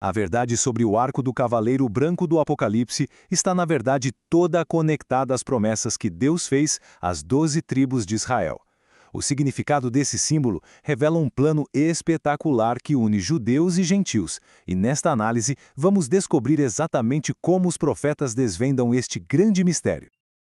A verdade sobre o arco do cavaleiro branco do Apocalipse está, na verdade, toda conectada às promessas que Deus fez às 12 tribos de Israel. O significado desse símbolo revela um plano espetacular que une judeus e gentios, e nesta análise vamos descobrir exatamente como os profetas desvendam este grande mistério.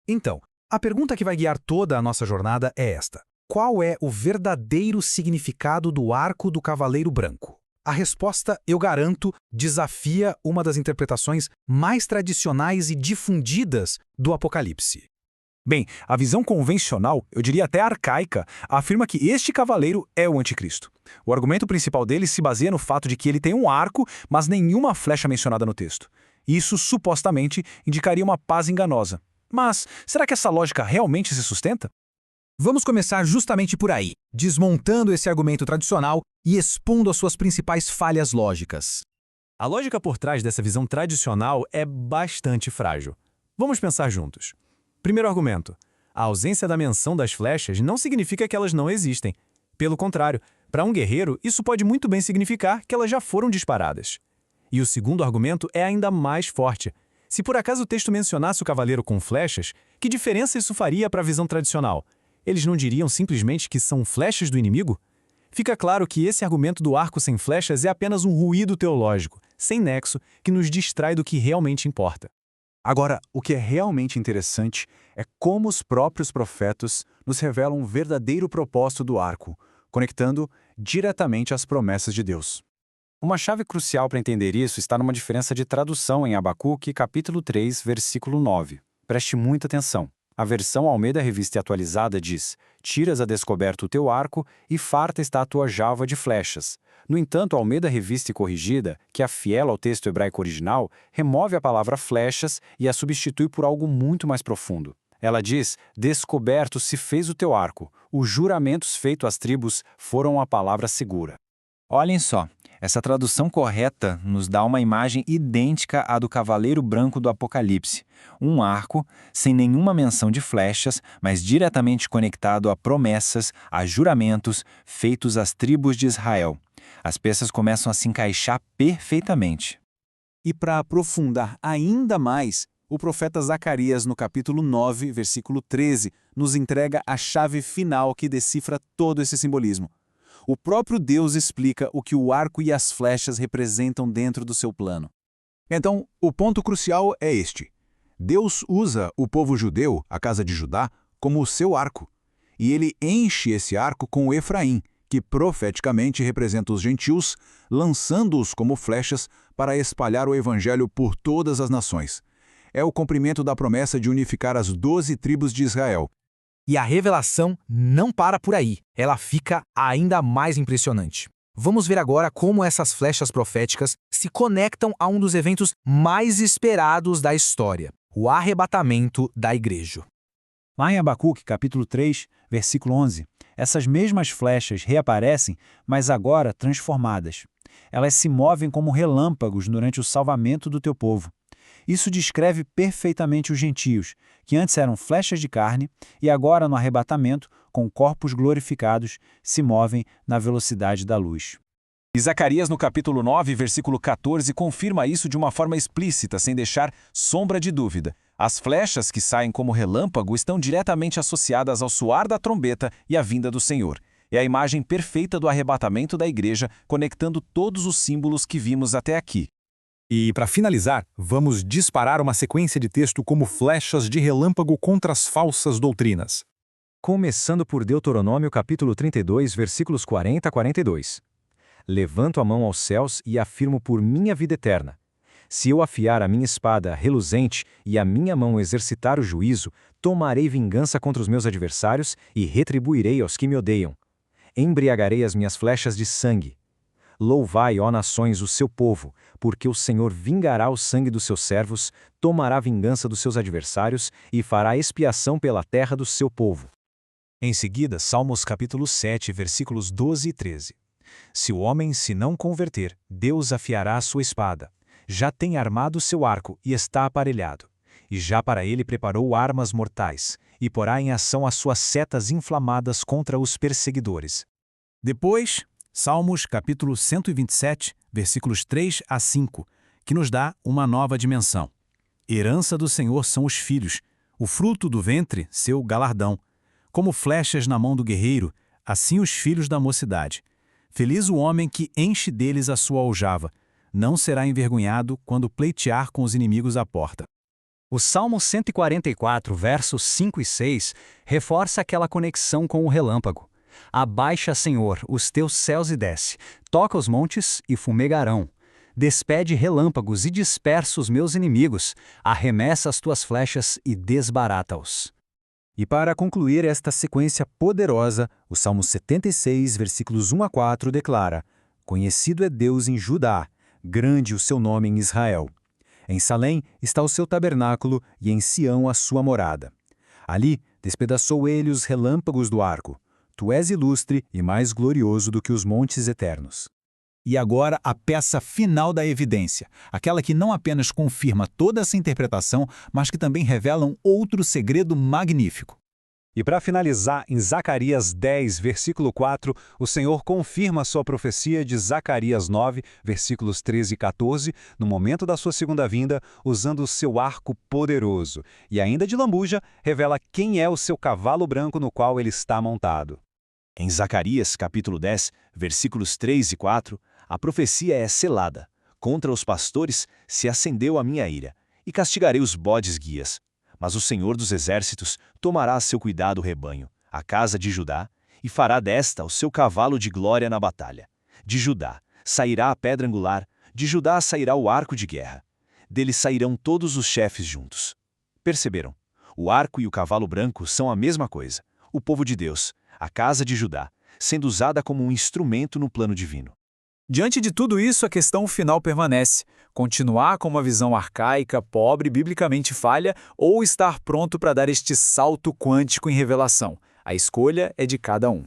Então, a pergunta que vai guiar toda a nossa jornada é esta: qual é o verdadeiro significado do arco do cavaleiro branco? A resposta, eu garanto, desafia uma das interpretações mais tradicionais e difundidas do Apocalipse. Bem, a visão convencional, eu diria até arcaica, afirma que este cavaleiro é o anticristo. O argumento principal dele se baseia no fato de que ele tem um arco, mas nenhuma flecha mencionada no texto. Isso, supostamente, indicaria uma paz enganosa. Mas será que essa lógica realmente se sustenta? Vamos começar justamente por aí, desmontando esse argumento tradicional e expondo as suas principais falhas lógicas. A lógica por trás dessa visão tradicional é bastante frágil. Vamos pensar juntos. Primeiro argumento: a ausência da menção das flechas não significa que elas não existem. Pelo contrário, para um guerreiro, isso pode muito bem significar que elas já foram disparadas. E o segundo argumento é ainda mais forte. Se por acaso o texto mencionasse o cavaleiro com flechas, que diferença isso faria para a visão tradicional? Eles não diriam simplesmente que são flechas do inimigo? Fica claro que esse argumento do arco sem flechas é apenas um ruído teológico, sem nexo, que nos distrai do que realmente importa. Agora, o que é realmente interessante é como os próprios profetas nos revelam o verdadeiro propósito do arco, conectando diretamente às promessas de Deus. Uma chave crucial para entender isso está numa diferença de tradução em Abacuque, capítulo 3, versículo 9. Preste muita atenção. A versão Almeida Revista e Atualizada diz: "Tiras a descoberto o teu arco e farta está a tua java de flechas." No entanto, a Almeida Revista e Corrigida, que é fiel ao texto hebraico original, remove a palavra flechas e a substitui por algo muito mais profundo. Ela diz: "Descoberto se fez o teu arco. Os juramentos feitos às tribos foram a palavra segura." Olhem só, essa tradução correta nos dá uma imagem idêntica à do cavaleiro branco do Apocalipse. Um arco, sem nenhuma menção de flechas, mas diretamente conectado a promessas, a juramentos feitos às tribos de Israel. As peças começam a se encaixar perfeitamente. E para aprofundar ainda mais, o profeta Zacarias, no capítulo 9, versículo 13, nos entrega a chave final que decifra todo esse simbolismo. O próprio Deus explica o que o arco e as flechas representam dentro do seu plano. Então, o ponto crucial é este: Deus usa o povo judeu, a casa de Judá, como o seu arco. E ele enche esse arco com Efraim, que profeticamente representa os gentios, lançando-os como flechas para espalhar o evangelho por todas as nações. É o cumprimento da promessa de unificar as 12 tribos de Israel. E a revelação não para por aí, ela fica ainda mais impressionante. Vamos ver agora como essas flechas proféticas se conectam a um dos eventos mais esperados da história, o arrebatamento da igreja. Lá em Abacuque, capítulo 3, versículo 11, essas mesmas flechas reaparecem, mas agora transformadas. Elas se movem como relâmpagos durante o salvamento do teu povo. Isso descreve perfeitamente os gentios, que antes eram flechas de carne e agora, no arrebatamento, com corpos glorificados, se movem na velocidade da luz. E Zacarias, no capítulo 9, versículo 14, confirma isso de uma forma explícita, sem deixar sombra de dúvida. As flechas que saem como relâmpago estão diretamente associadas ao soar da trombeta e à vinda do Senhor. É a imagem perfeita do arrebatamento da igreja, conectando todos os símbolos que vimos até aqui. E, para finalizar, vamos disparar uma sequência de texto como flechas de relâmpago contra as falsas doutrinas. Começando por Deuteronômio capítulo 32, versículos 40 a 42. Levanto a mão aos céus e afirmo por minha vida eterna. Se eu afiar a minha espada reluzente e a minha mão exercitar o juízo, tomarei vingança contra os meus adversários e retribuirei aos que me odeiam. Embriagarei as minhas flechas de sangue. Louvai, ó nações, o seu povo, porque o Senhor vingará o sangue dos seus servos, tomará vingança dos seus adversários e fará expiação pela terra do seu povo. Em seguida, Salmos capítulo 7, versículos 12 e 13. Se o homem se não converter, Deus afiará a sua espada. Já tem armado seu arco e está aparelhado. E já para ele preparou armas mortais, e porá em ação as suas setas inflamadas contra os perseguidores. Depois, Salmos capítulo 127, versículos 3 a 5, que nos dá uma nova dimensão. Herança do Senhor são os filhos, o fruto do ventre, seu galardão. Como flechas na mão do guerreiro, assim os filhos da mocidade. Feliz o homem que enche deles a sua aljava, não será envergonhado quando pleitear com os inimigos à porta. O Salmo 144, versos 5 e 6, reforça aquela conexão com o relâmpago. Abaixa, Senhor, os teus céus e desce, toca os montes e fumegarão. Despede relâmpagos e dispersa os meus inimigos, arremessa as tuas flechas e desbarata-os. E para concluir esta sequência poderosa, o Salmo 76, versículos 1 a 4 declara: Conhecido é Deus em Judá, grande o seu nome em Israel. Em Salém está o seu tabernáculo e em Sião a sua morada. Ali despedaçou ele os relâmpagos do arco. Tu és ilustre e mais glorioso do que os montes eternos. E agora a peça final da evidência, aquela que não apenas confirma toda essa interpretação, mas que também revela um outro segredo magnífico. E para finalizar, em Zacarias 10, versículo 4, o Senhor confirma sua profecia de Zacarias 9, versículos 13 e 14, no momento da sua segunda vinda, usando o seu arco poderoso. E ainda de lambuja, revela quem é o seu cavalo branco no qual ele está montado. Em Zacarias, capítulo 10, versículos 3 e 4, a profecia é selada. Contra os pastores se acendeu a minha ira, e castigarei os bodes guias. Mas o Senhor dos Exércitos tomará a seu cuidado o rebanho, a casa de Judá, e fará desta o seu cavalo de glória na batalha. De Judá sairá a pedra angular, de Judá sairá o arco de guerra. Deles sairão todos os chefes juntos. Perceberam? O arco e o cavalo branco são a mesma coisa. O povo de Deus, a casa de Judá, sendo usada como um instrumento no plano divino. Diante de tudo isso, a questão final permanece: continuar com uma visão arcaica, pobre, biblicamente falha, ou estar pronto para dar este salto quântico em revelação? A escolha é de cada um.